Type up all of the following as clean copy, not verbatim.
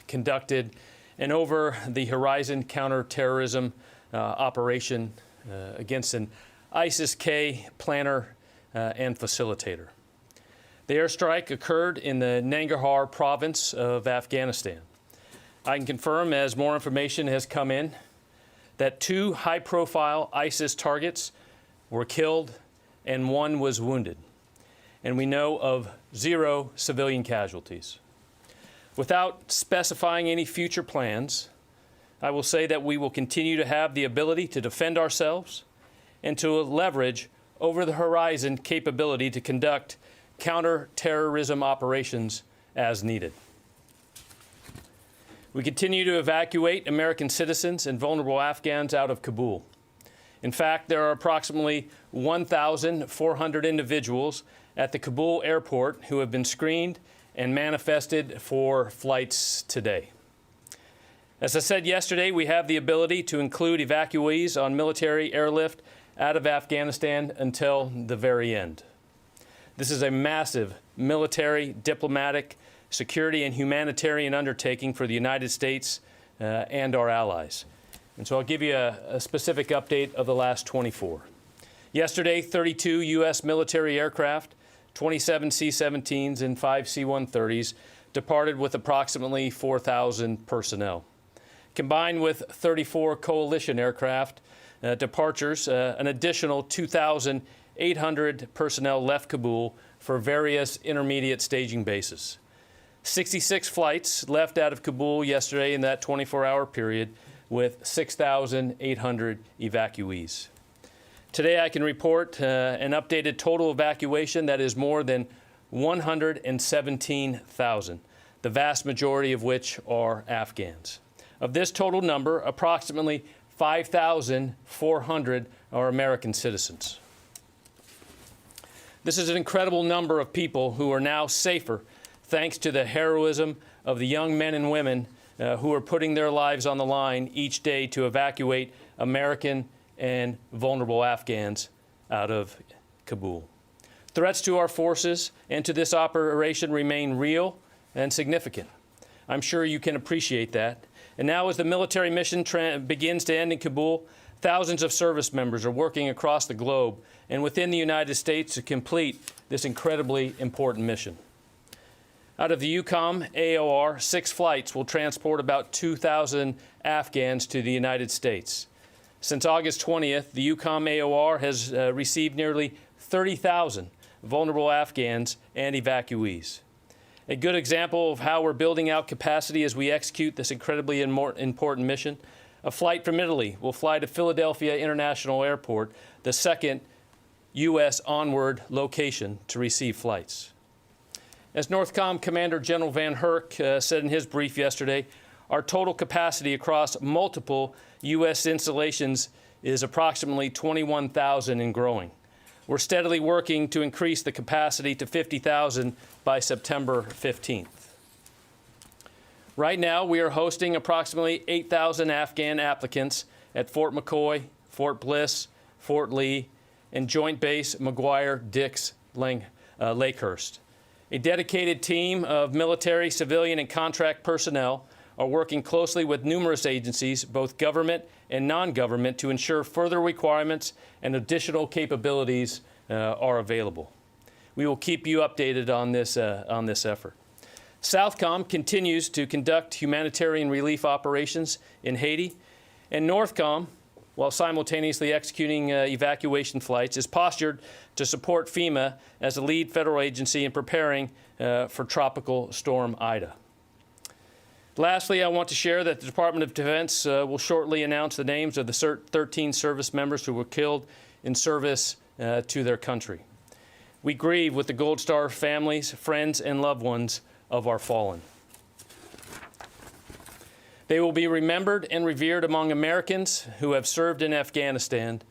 conducted an over-the-horizon counterterrorism operation against an ISIS-K planner and facilitator. The airstrike occurred in the Nangarhar province of Afghanistan. I can confirm, as more information has come in, that 2 high-profile ISIS targets were killed and 1 was wounded. And we know of 0 civilian casualties. Without specifying any future plans, I will say that we will continue to have the ability to defend ourselves and to leverage over-the-horizon capability to conduct counter-terrorism operations as needed. We continue to evacuate American citizens and vulnerable Afghans out of Kabul. In fact, there are approximately 1,400 individuals at the Kabul airport who have been screened and manifested for flights today. As I said yesterday, we have the ability to include evacuees on military airlift out of Afghanistan until the very end. This is a massive military, diplomatic, security, and humanitarian undertaking for the United States and our allies. And so I'll give you a specific update of the last 24. Yesterday, 32 U.S. military aircraft, 27 C-17s and 5 C-130s departed with approximately 4,000 personnel. Combined with 34 coalition aircraft departures, an additional 2,800 personnel left Kabul for various intermediate staging bases. 66 flights left out of Kabul yesterday in that 24-hour period, with 6,800 evacuees. Today I can report an updated total evacuation that is more than 117,000, the vast majority of which are Afghans. Of this total number, approximately 5,400 are American citizens. This is an incredible number of people who are now safer thanks to the heroism of the young men and women who are putting their lives on the line each day to evacuate American and vulnerable Afghans out of Kabul. Threats to our forces and to this operation remain real and significant. I'm sure you can appreciate that. And now, as the military mission begins to end in Kabul, thousands of service members are working across the globe and within the United States to complete this incredibly important mission. Out of the EUCOM AOR, 6 flights will transport about 2,000 Afghans to the United States. Since August 20th, the EUCOM AOR has received nearly 30,000 vulnerable Afghans and evacuees. A good example of how we're building out capacity as we execute this incredibly important mission, a flight from Italy will fly to Philadelphia International Airport, the second U.S. onward location to receive flights. As NORTHCOM Commander General Van Herk said in his brief yesterday, our total capacity across multiple U.S. installations is approximately 21,000 and growing. We're steadily working to increase the capacity to 50,000 by September 15th. Right now, we are hosting approximately 8,000 Afghan applicants at Fort McCoy, Fort Bliss, Fort Lee, and Joint Base McGuire-Dix Lakehurst. A dedicated team of military, civilian, and contract personnel are working closely with numerous agencies, both government and non-government, to ensure further requirements and additional capabilities are available. We will keep you updated on this effort. Southcom continues to conduct humanitarian relief operations in Haiti, and Northcom, while simultaneously executing evacuation flights, is postured to support FEMA as a lead federal agency in preparing for Tropical Storm Ida. Lastly, I want to share that the Department of Defense will shortly announce the names of the 13 service members who were killed in service to their country. We grieve with the Gold Star families, friends, and loved ones of our fallen. They will be remembered and revered among Americans who have served in Afghanistan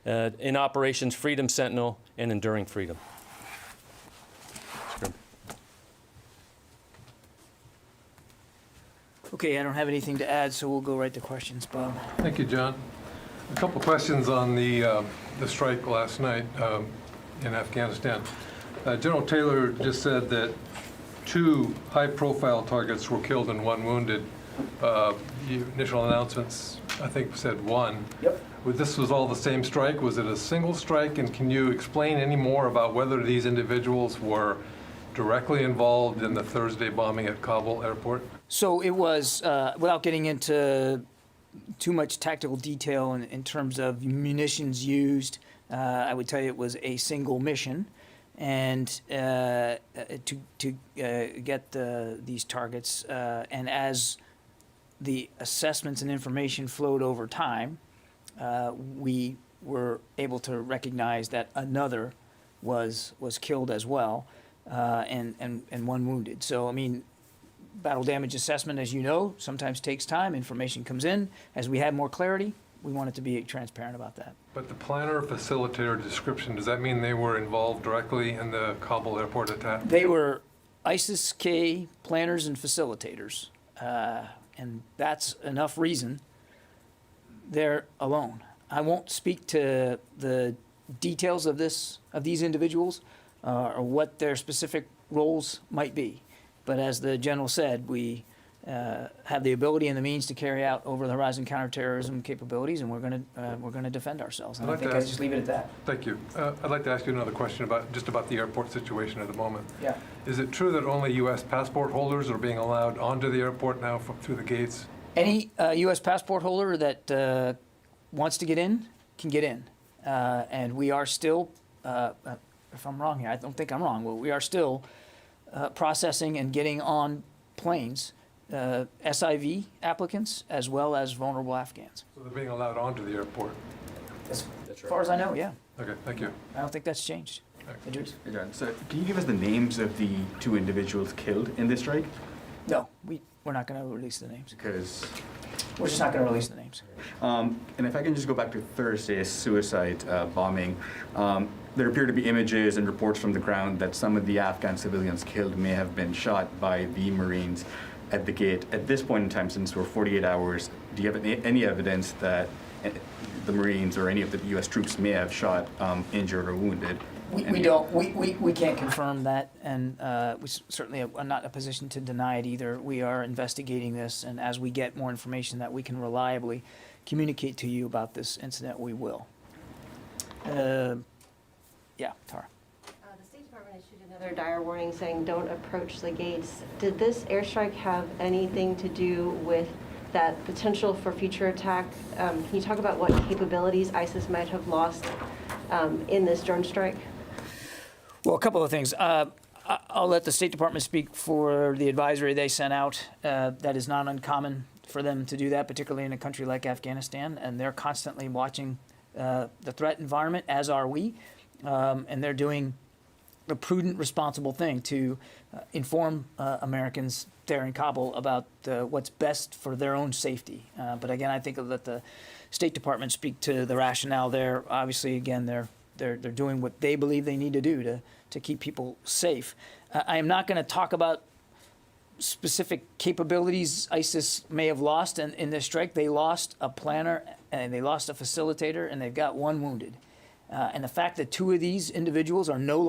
in Operations Freedom Sentinel and Enduring Freedom. Okay, I don't have anything to add, so we'll go right to questions. Bob. Thank you, John. A couple questions on the strike last night in Afghanistan. General Taylor just said that 2 high-profile targets were killed and 1 wounded. The initial announcements, I think, said 1. Yep. This was all the same strike? Was it a single strike? And can you explain any more about whether these individuals were directly involved in the Thursday bombing at Kabul airport? So it was, without getting into too much tactical detail in terms of munitions used, I would tell you it was a single mission. And to get these targets, and as the assessments and information flowed over time, we were able to recognize that another was killed as well, and 1 wounded. So, I mean, battle damage assessment, as you know, sometimes takes time. Information comes in. As we have more clarity, we wanted to be transparent about that. But the planner, facilitator description, does that mean they were involved directly in the Kabul airport attack? They were ISIS-K planners and facilitators, and that's enough reason they're alone. I won't speak to the details of these individuals or what their specific roles might be, but as the general said, we have the ability and the means to carry out over-the-horizon counterterrorism capabilities, and we're going to defend ourselves. And I think I just leave it at that. Thank you. I'd like to ask you another question about the airport situation at the moment. Yeah. Is it true that only U.S. passport holders are being allowed onto the airport now through the gates? Any U.S. passport holder that wants to get in can get in, and we are still. If I'm wrong here, I don't think I'm wrong. Well, we are still processing and getting on planes SIV applicants as well as vulnerable Afghans. So they're being allowed onto the airport? As far as I know, yeah. Okay, thank you. I don't think that's changed. Idris? Hey, John. So can you give us the names of the 2 individuals killed in this strike? No, we're not going to release the names. Because, We're just not going to release the names. and if I can just go back to Thursday's suicide bombing, there appear to be images and reports from the ground that some of the Afghan civilians killed may have been shot by the Marines at the gate. At this point in time, since we're 48 hours, do you have any evidence that the Marines or any of the U.S. troops may have shot injured or wounded? We don't. We can't confirm that, and we certainly are not in a position to deny it either. We are investigating this, and as we get more information that we can reliably communicate to you about this incident, we will. Yeah, Tara. The State Department issued another dire warning saying don't approach the gates. Did this airstrike have anything to do with that potential for future attack? Can you talk about what capabilities ISIS might have lost in this drone strike? Well, a couple of things. I'll let the State Department speak for the advisory they sent out. That is not uncommon for them to do that, particularly in a country like Afghanistan, and they're constantly watching the threat environment, as are we, and they're doing a prudent, responsible thing to inform Americans there in Kabul about what's best for their own safety. But again, I think I'll let the State Department speak to the rationale there. Obviously, again, they're doing what they believe they need to do to keep people safe. I am not going to talk about specific capabilities ISIS may have lost in this strike. They lost a planner, and they lost a facilitator, and they've got 1 wounded. And the fact that 2 of these individuals are no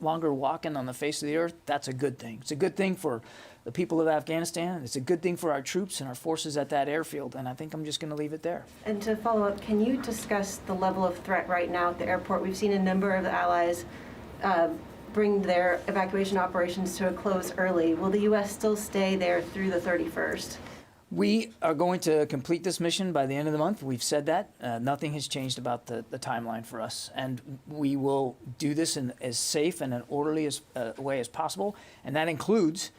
longer walking on the face of the earth, that's a good thing. It's a good thing for the people of Afghanistan. It's a good thing for our troops and our forces at that airfield. And I think I'm just going to leave it there. And to follow up, can you discuss the level of threat right now at the airport? We've seen a number of the allies bring their evacuation operations to a close early. Will the U.S. still stay there through the 31st? We are going to complete this mission by the end of the month. We've said that. Nothing has changed about the timeline for us. And we will do this in as safe and an orderly way as possible. And that includes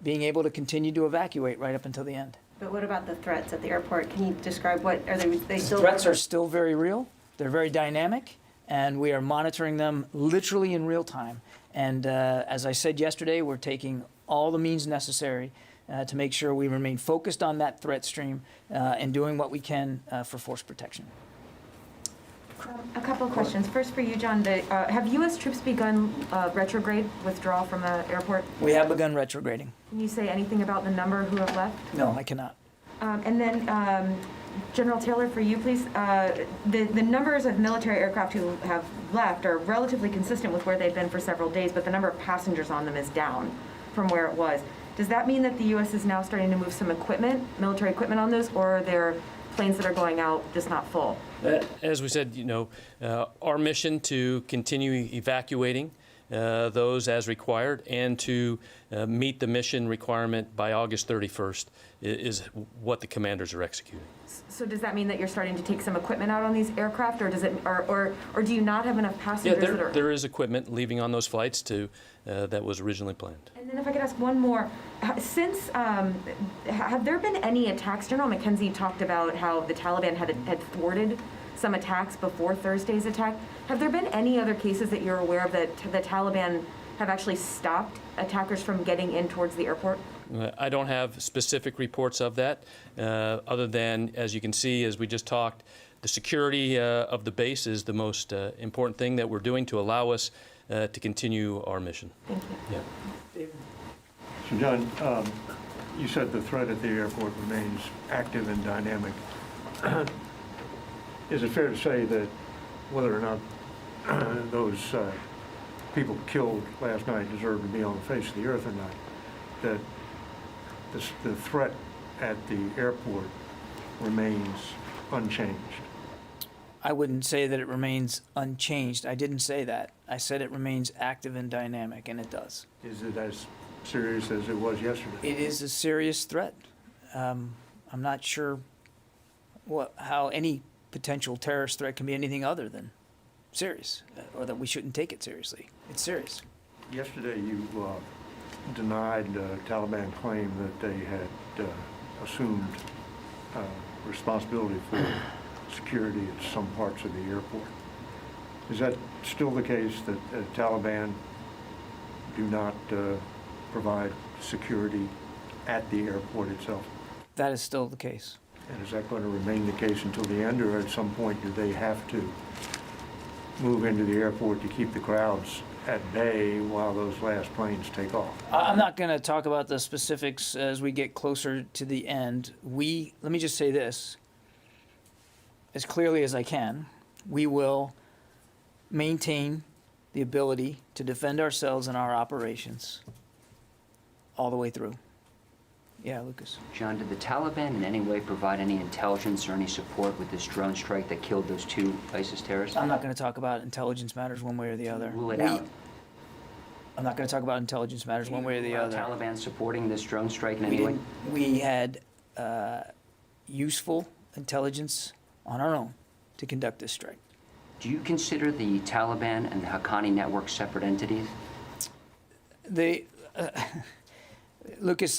being able to continue to evacuate right up until the end. But what about the threats at the airport? Can you describe what, are they still? Threats are still very real. They're very dynamic. And we are monitoring them literally in real time. And as I said yesterday, we're taking all the means necessary to make sure we remain focused on that threat stream and doing what we can for force protection. A couple of questions. First for you, John. Have U.S. troops begun retrograde withdrawal from the airport? We have begun retrograding. Can you say anything about the number who have left? No, I cannot. And then, General Taylor, for you, please. The numbers of military aircraft who have left are relatively consistent with where they've been for several days, but the number of passengers on them is down. from where it was. Does that mean that the U.S. is now starting to move some equipment, military equipment on those, or are there planes that are going out just not full? As we said, our mission to continue evacuating those as required and to meet the mission requirement by August 31st is what the commanders are executing. So does that mean that you're starting to take some equipment out on these aircraft, or does it, or do you not have enough passengers that are? There is equipment leaving on those flights that was originally planned. And then if I could ask one more, since, have there been any attacks? General McKenzie talked about how the Taliban had thwarted some attacks before Thursday's attack. Have there been any other cases that you're aware of that the Taliban have actually stopped attackers from getting in towards the airport? I don't have specific reports of that, other than, as you can see, as we just talked, the security of the base is the most important thing that we're doing to allow us to continue our mission. Thank you. Yeah. So, John, you said the threat at the airport remains active and dynamic. Is it fair to say that whether or not those people killed last night deserve to be on the face of the earth or not, that the threat at the airport remains unchanged? I wouldn't say that it remains unchanged. I didn't say that. I said it remains active and dynamic, and it does. Is it as serious as it was yesterday? It is a serious threat. I'm not sure how any potential terrorist threat can be anything other than serious, or that we shouldn't take it seriously. It's serious. Yesterday, you denied the Taliban claim that they had assumed responsibility for security at some parts of the airport. Is that still the case, that the Taliban do not provide security at the airport itself? That is still the case. And is that going to remain the case until the end, or at some point do they have to move into the airport to keep the crowds at bay while those last planes take off? I'm not going to talk about the specifics as we get closer to the end. Let me just say this, as clearly as I can, we will maintain the ability to defend ourselves and our operations all the way through. Yeah, Lucas. John, did the Taliban in any way provide any intelligence or any support with this drone strike that killed those 2 ISIS terrorists? I'm not going to talk about intelligence matters one way or the other. Rule it out. I'm not going to talk about intelligence matters one way or the other. Taliban supporting this drone strike in any way? We had useful intelligence on our own to conduct this strike. Do you consider the Taliban and the Haqqani network separate entities? Lucas,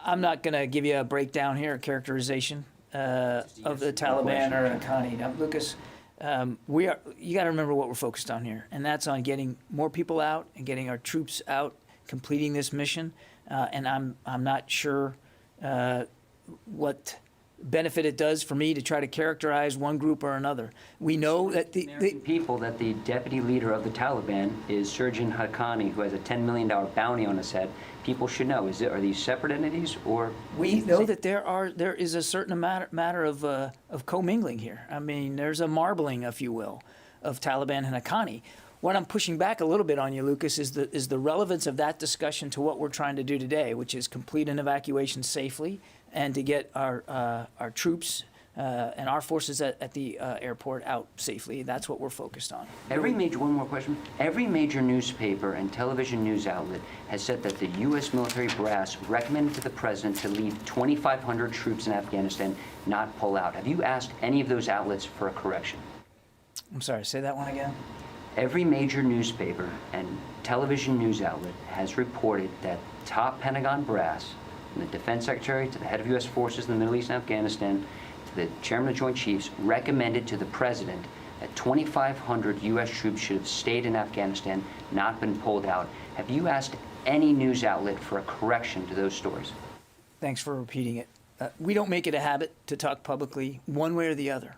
I'm not going to give you a breakdown here, a characterization of the Taliban or Haqqani. Now, Lucas, you got to remember what we're focused on here, and that's on getting more people out and getting our troops out, completing this mission. And I'm not sure what benefit it does for me to try to characterize one group or another. We know that the people that the deputy leader of the Taliban is Surgeon Haqqani, who has a $10 million bounty on his head. People should know, are these separate entities, or? We know that there is a certain matter of commingling here. I mean, there's a marbling, if you will, of Taliban and Haqqani. What I'm pushing back a little bit on you, Lucas, is the relevance of that discussion to what we're trying to do today, which is complete an evacuation safely and to get our troops and our forces at the airport out safely. That's what we're focused on. One more question. Every major newspaper and television news outlet has said that the U.S. military brass recommended to the president to leave 2,500 troops in Afghanistan, not pull out. Have you asked any of those outlets for a correction? I'm sorry, say that one again. Every major newspaper and television news outlet has reported that top Pentagon brass, from the Defense Secretary to the head of U.S. forces in the Middle East and Afghanistan, to the Chairman of Joint Chiefs, recommended to the President that 2,500 U.S. troops should have stayed in Afghanistan, not been pulled out. Have you asked any news outlet for a correction to those stories? Thanks for repeating it. We don't make it a habit to talk publicly one way or the other.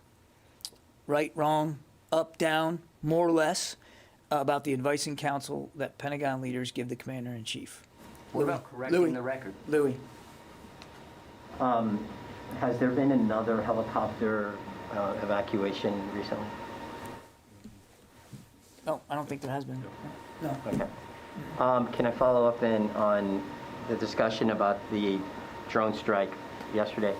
Right, wrong, up, down, more or less, about the advice and counsel that Pentagon leaders give the Commander-in-Chief. What about correcting the record? Louis. Has there been another helicopter evacuation recently? No, I don't think there has been. No. Okay. Can I follow up then on the discussion about the drone strike yesterday?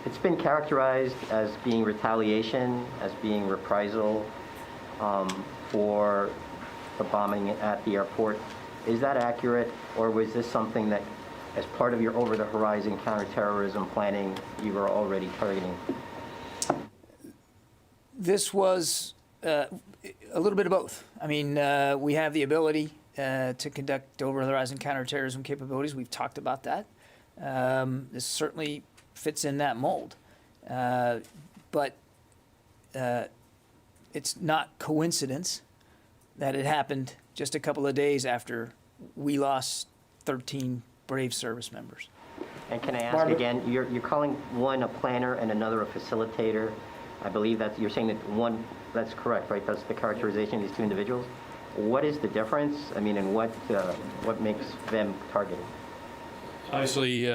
It's been characterized as being retaliation, as being reprisal for the bombing at the airport. Is that accurate, or was this something that, as part of your over-the-horizon counterterrorism planning, you were already targeting? This was a little bit of both. I mean, we have the ability to conduct over-the-horizon counterterrorism capabilities. We've talked about that. This certainly fits in that mold. But it's not coincidence that it happened just a couple of days after we lost 13 brave service members. And can I ask Barbara? again, you're calling one a planner and another a facilitator. I believe that you're saying that one, that's correct, right? That's the characterization of these two individuals. What is the difference? I mean, and what makes them targeted? Obviously,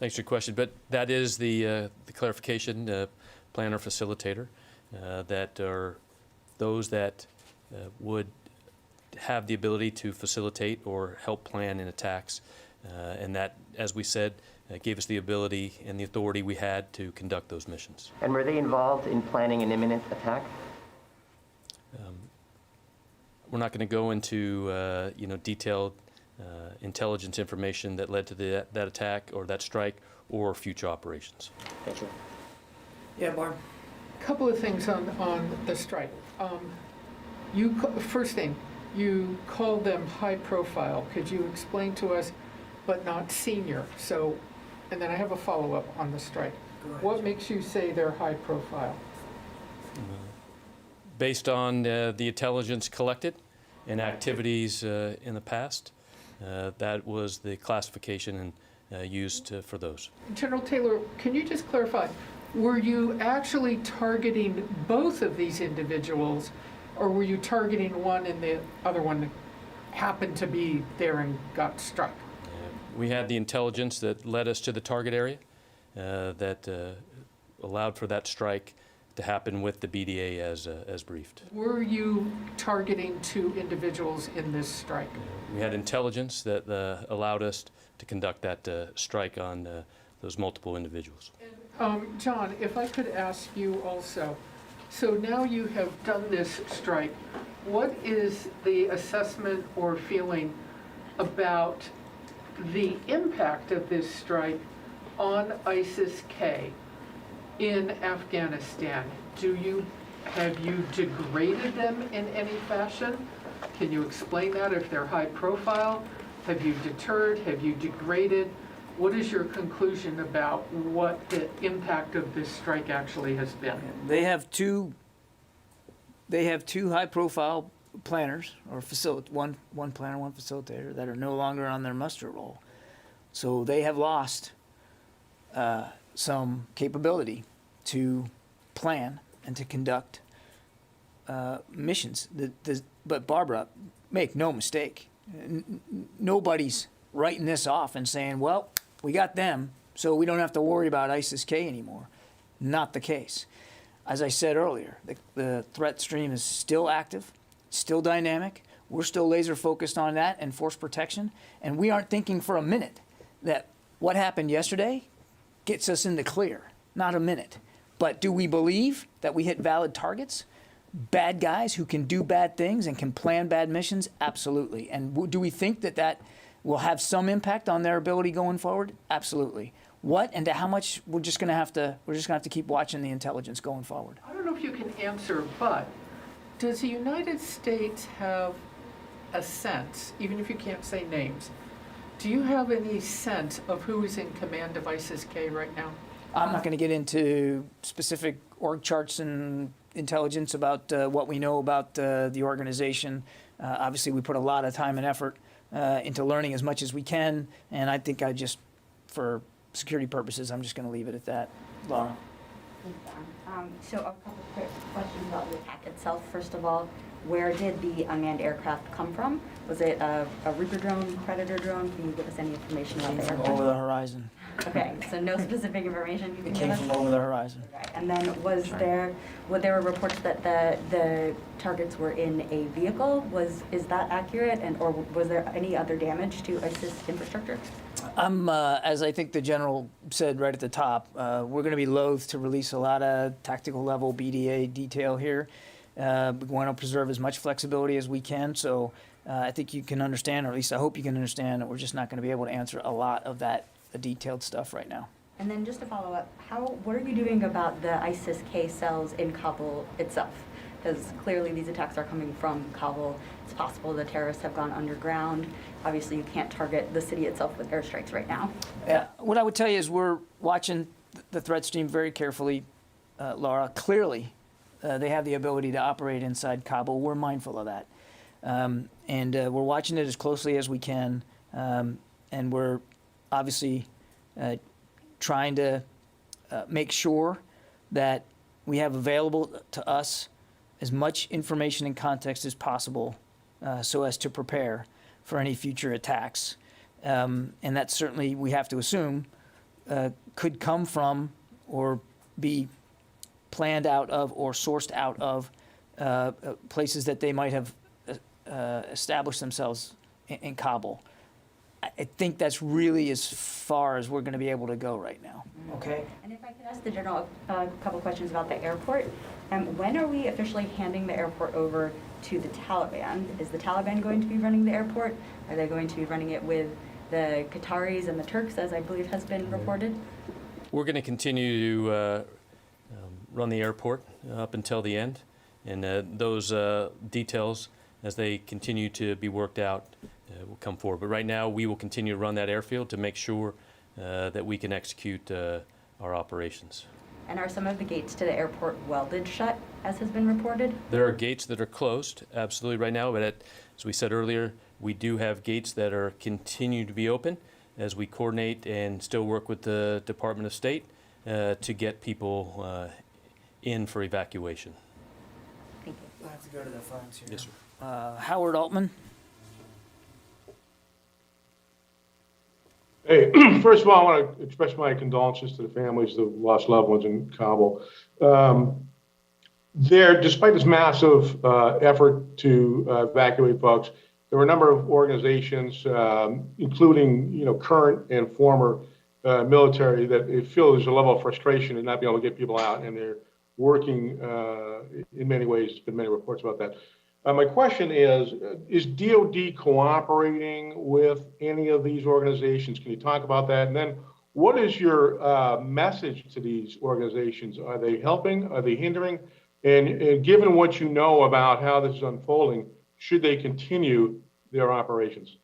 thanks for your question, but that is the clarification, planner, facilitator, that are those that would have the ability to facilitate or help plan in attacks. And that, as we said, gave us the ability and the authority we had to conduct those missions. And were they involved in planning an imminent attack? We're not going to go into detailed intelligence information that led to that attack or that strike or future operations. Thank you. Yeah, Barb. Couple of things on the strike. First thing, you called them high profile. Could you explain to us, but not senior? So, and then I have a follow-up on the strike. What makes you say they're high profile? Based on the intelligence collected and activities in the past, that was the classification and used for those. General Taylor, can you just clarify, were you actually targeting both of these individuals, or were you targeting one and the other one happened to be there and got struck? We had the intelligence that led us to the target area that allowed for that strike to happen with the BDA as briefed. Were you targeting two individuals in this strike? We had intelligence that allowed us to conduct that strike on those multiple individuals. John, if I could ask you also, so now you have done this strike, what is the assessment or feeling about the impact of this strike on ISIS-K in Afghanistan? Have you degraded them in any fashion? Can you explain that if they're high profile? Have you deterred? Have you degraded? What is your conclusion about what the impact of this strike actually has been? They have two high-profile planners, or one planner, one facilitator, that are no longer on their muster roll. So they have lost some capability to plan and to conduct missions. But Barbara, make no mistake, nobody's writing this off and saying, well, we got them, so we don't have to worry about ISIS-K anymore. Not the case. As I said earlier, the threat stream is still active, still dynamic. We're still laser focused on that and force protection. And we aren't thinking for a minute that what happened yesterday gets us in the clear. Not a minute. But do we believe that we hit valid targets? Bad guys who can do bad things and can plan bad missions? Absolutely. And do we think that will have some impact on their ability going forward? Absolutely. What and to how much, we're just going to have to keep watching the intelligence going forward. I don't know if you can answer, but does the United States have a sense, even if you can't say names, do you have any sense of who is in command of ISIS-K right now? I'm not going to get into specific org charts and intelligence about what we know about the organization. Obviously, we put a lot of time and effort into learning as much as we can, and I think for security purposes, I'm just going to leave it at that. Laura. So a couple quick questions about the attack itself. First of all, where did the unmanned aircraft come from? Was it a Reaper drone, Predator drone? Can you give us any information about the From aircraft? over the horizon. Okay, so no specific information you can It give came us? from over the horizon. Okay, and then there were reports that the targets were in a vehicle? Is that accurate, or was there any other damage to ISIS infrastructure? As I think the general said right at the top, we're going to be loath to release a lot of tactical level BDA detail here. We want to preserve as much flexibility as we can. So I think you can understand, or at least I hope you can understand, that we're just not going to be able to answer a lot of that detailed stuff right now. And then just to follow up, what are you doing about the ISIS-K cells in Kabul itself? Because clearly these attacks are coming from Kabul. It's possible the terrorists have gone underground. Obviously, you can't target the city itself with airstrikes right now. Yeah, what I would tell you is we're watching the threat stream very carefully, Laura. Clearly, they have the ability to operate inside Kabul. We're mindful of that. And we're watching it as closely as we can. And we're obviously trying to make sure that we have available to us as much information and context as possible so as to prepare for any future attacks. And that certainly, we have to assume, could come from or be planned out of or sourced out of places that they might have established themselves in Kabul. I think that's really as far as we're going to be able to go right now. Okay? And if I could ask the general a couple questions about the airport. When are we officially handing the airport over to the Taliban? Is the Taliban going to be running the airport? Are they going to be running it with the Qataris and the Turks, as I believe has been reported? We're going to continue to run the airport up until the end, and those details, as they continue to be worked out, will come forward. But right now, we will continue to run that airfield to make sure that we can execute our operations. And are some of the gates to the airport welded shut, as has been reported? There are gates that are closed, absolutely, right now, but as we said earlier, we do have gates that are continue to be open as we coordinate and still work with the Department of State to get people in for evacuation. Thank you. I have to go to the phones here. Yes, sir. Howard Altman. Hey, first of all, I want to express my condolences to the families of lost loved ones in Kabul. Despite this massive effort to evacuate folks, there were a number of organizations, including current and former military, that feel there's a level of frustration in not being able to get people out, and they're working in many ways. There's been many reports about that. My question is DOD cooperating with any of these organizations? Can you talk about that? And then what is your message to these organizations? Are they helping? Are they hindering? And given what you know about how this is unfolding, should they continue their operations?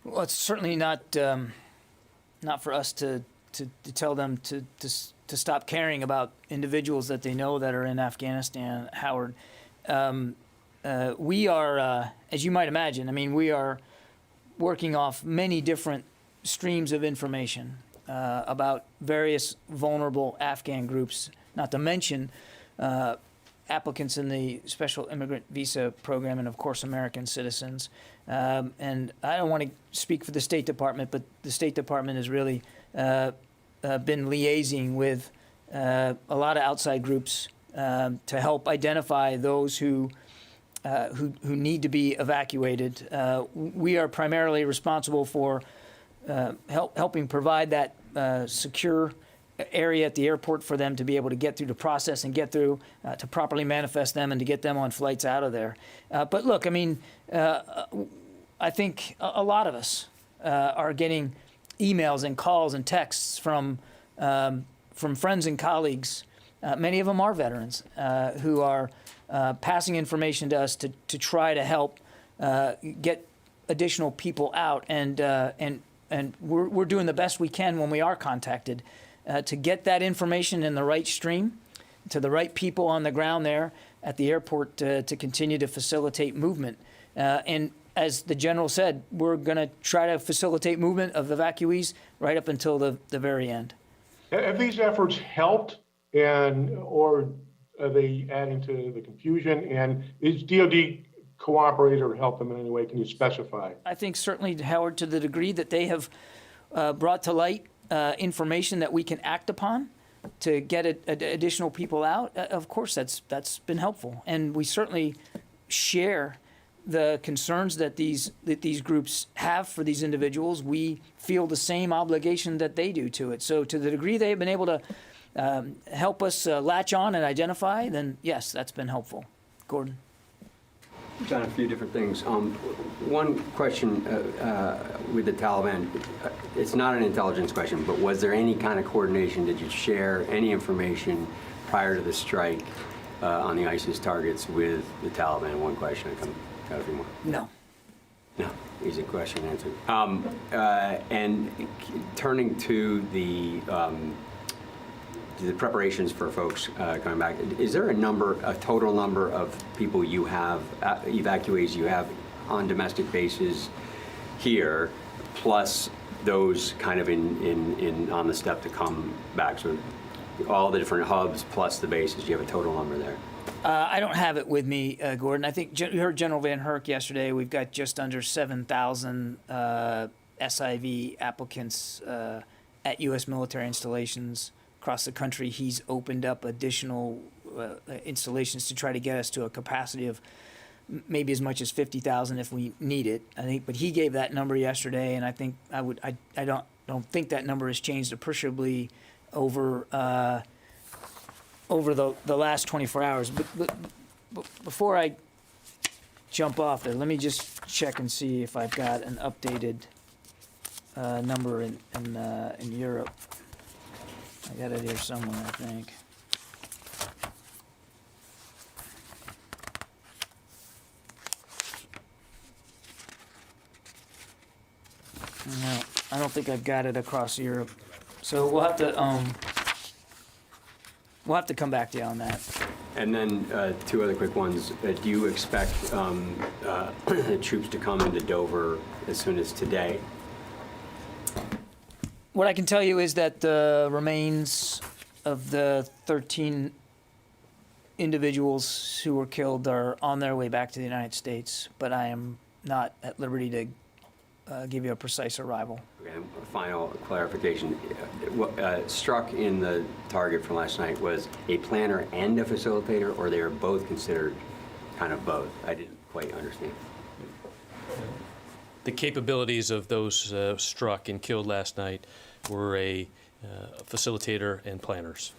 Well, it's certainly not for us to tell them to stop caring about individuals that they know that are in Afghanistan, Howard. We are, as you might imagine, we are working off many different streams of information about various vulnerable Afghan groups, not to mention applicants in the Special Immigrant Visa Program and, of course, American citizens. And I don't want to speak for the State Department, but the State Department has really been liaising with a lot of outside groups to help identify those who need to be evacuated. We are primarily responsible for helping provide that secure area at the airport for them to be able to get through the process and get through to properly manifest them and to get them on flights out of there. But look, I think a lot of us are getting emails and calls and texts from friends and colleagues. Many of them are veterans who are passing information to us to try to help get additional people out, and we're doing the best we can when we are contacted to get that information in the right stream to the right people on the ground there at the airport to continue to facilitate movement. And as the general said, we're going to try to facilitate movement of evacuees right up until the very end. Have these efforts helped, or are they adding to the confusion? And is DOD cooperate or help them in any way? Can you specify? I think certainly, Howard, to the degree that they have brought to light information that we can act upon to get additional people out, of course, that's been helpful. And we certainly share the concerns that these groups have for these individuals. We feel the same obligation that they do to it. So to the degree they have been able to help us latch on and identify, then yes, that's been helpful. Gordon? John, a few different things. One question with the Taliban, it's not an intelligence question, but was there any kind of coordination? Did you share any information prior to the strike on the ISIS targets with the Taliban? One question. I got a few more. No. No. Easy question answered. And turning to the preparations for folks coming back, is there a total number of people you have, evacuees you have on domestic bases here, plus those kind of on the step to come back? So all the different hubs plus the bases, do you have a total number there? I don't have it with me, Gordon. I think you heard General Van Herk yesterday. We've got just under 7,000 SIV applicants at U.S. military installations across the country. He's opened up additional installations to try to get us to a capacity of maybe as much as 50,000 if we need it. I think, but he gave that number yesterday, and I think I don't think that number has changed appreciably over the last 24 hours. But before I jump off there, let me just check and see if I've got an updated number in Europe. I got it here somewhere, I think. No, I don't think I've got it across Europe. So we'll have to come back to you on that. And then two other quick ones. Do you expect troops to come into Dover as soon as today? What I can tell you is that the remains of the 13 individuals who were killed are on their way back to the United States, but I am not at liberty to give you a precise arrival. Okay, final clarification. What struck in the target from last night was a planner and a facilitator, or they are both considered kind of both? I didn't quite understand. The capabilities of those struck and killed last night were a facilitator and planners.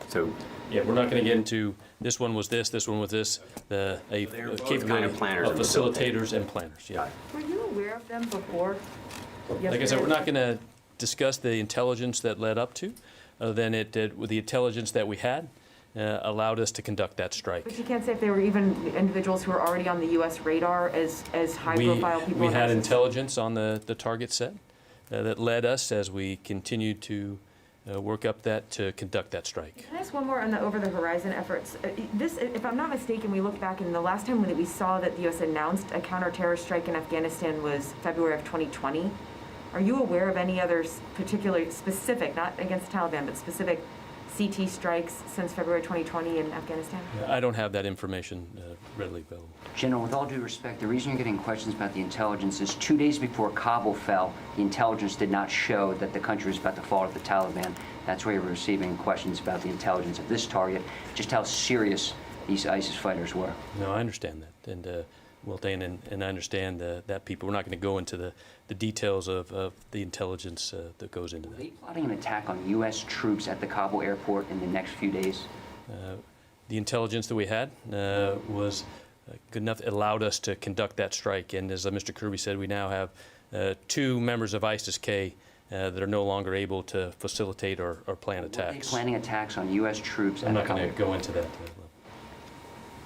So yeah, we're not going to get into this one was this one was this. A capability kind of planners of facilitators and planners. Yeah. Were you aware of them before? Like I said, we're not going to discuss the intelligence that led up to, other than it did with the intelligence that we had. Allowed us to conduct that strike. But you can't say if they were even individuals who were already on the U.S. radar as high-profile people. We had intelligence on the target set that led us as we continued to work up that to conduct that strike. Can I ask one more on the over-the-horizon efforts? This, if I'm not mistaken, we look back and the last time that we saw that the U.S. announced a counter-terror strike in Afghanistan was February of 2020. Are you aware of any other particular specific, not against the Taliban, but specific CT strikes since February 2020 in Afghanistan? I don't have that information readily available. General, with all due respect, the reason you're getting questions about the intelligence is 2 days before Kabul fell, the intelligence did not show that the country was about to fall to the Taliban. That's why you're receiving questions about the intelligence of this target, just how serious these ISIS fighters were. No, I understand that. And well, Dan, and I understand that people, we're not going to go into the details of the intelligence that goes into that. Are they plotting an attack on U.S. troops at the Kabul airport in the next few days? The intelligence that we had was good enough. It allowed us to conduct that strike. And as Mr. Kirby said, we now have 2 members of ISIS-K that are no longer able to facilitate or plan attacks. Are they planning attacks on U.S. troops? I'm not going to go into that.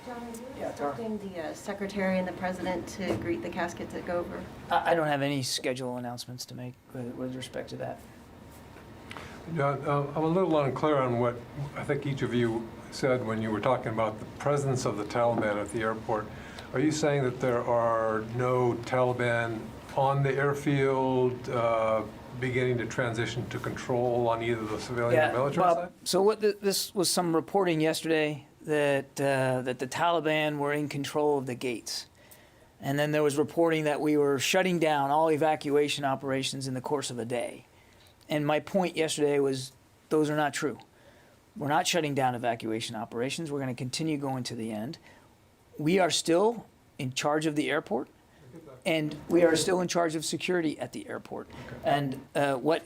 John, are you expecting the Secretary and the President to greet the caskets at Dover? I don't have any schedule announcements to make with respect to that. John, I'm a little unclear on what I think each of you said when you were talking about the presence of the Taliban at the airport. Are you saying that there are no Taliban on the airfield, beginning to transition to control on either the civilian or military Bob, side? so this was some reporting yesterday that that the Taliban were in control of the gates. And then there was reporting that we were shutting down all evacuation operations in the course of a day. And my point yesterday was those are not true. We're not shutting down evacuation operations. We're going to continue going to the end. We are still in charge of the airport, and we are still in charge of security at the airport. And what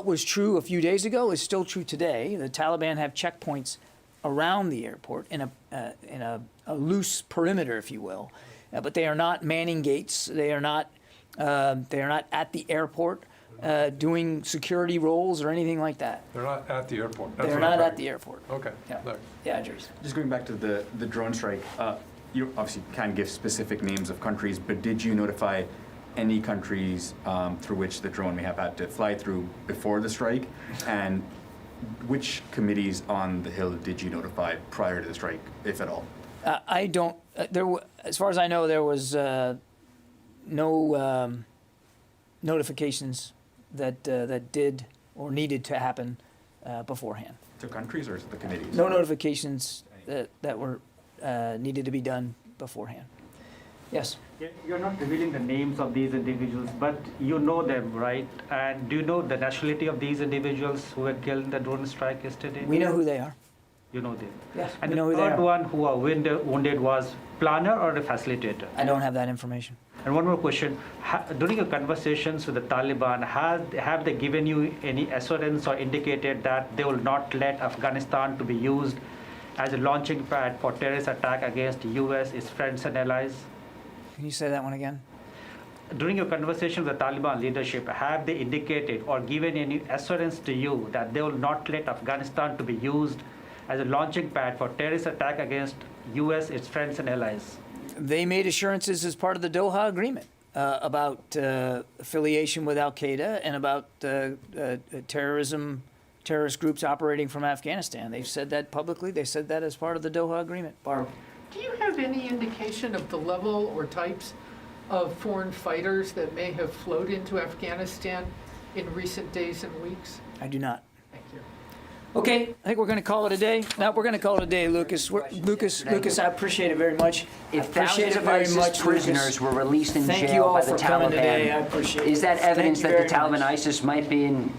was true a few days ago is still true today. The Taliban have checkpoints around the airport in a loose perimeter, if you will. But they are not manning gates. They are not at the airport doing security roles or anything like that. They're not at the airport. That's They're what I'm not trying at the airport. Okay. Yeah, There. yeah, Jerry. Just going back to the drone strike, you obviously can't give specific names of countries, but did you notify any countries through which the drone may have had to fly through before the strike? And which committees on the Hill did you notify prior to the strike, if at all? I don't. As far as I know, there was no notifications that did or needed to happen beforehand. To countries or to the committees? No notifications that were needed to be done beforehand. Yes. You're not revealing the names of these individuals, but you know them, right? And do you know the nationality of these individuals who were killed in the drone strike yesterday? We know who they are. You know them? Yes, And we the know who they third are. one who was wounded was planner or a facilitator? I don't have that information. And one more question. During your conversations with the Taliban, have they given you any assurance or indicated that they will not let Afghanistan to be used as a launching pad for terrorist attack against U.S., its friends and allies? Can you say that one again? During your conversation with the Taliban leadership, have they indicated or given any assurance to you that they will not let Afghanistan to be used as a launching pad for terrorist attack against U.S., its friends and allies? They made assurances as part of the Doha Agreement about affiliation with Al-Qaeda and about terrorist groups operating from Afghanistan. They've said that publicly. They said that as part of the Doha Agreement. Barb. Do you have any indication of the level or types of foreign fighters that may have flowed into Afghanistan in recent days and weeks? I do not. Thank you. Okay, I think we're going to call it a day. No, we're going to call it a day, Lucas. Lucas, I appreciate it very much. If I appreciate thousands it of very ISIS much, prisoners Lucas. were released in Thank you jail all by the for coming Taliban, today. I appreciate it. is that Thank evidence you that the very Taliban much. ISIS might be in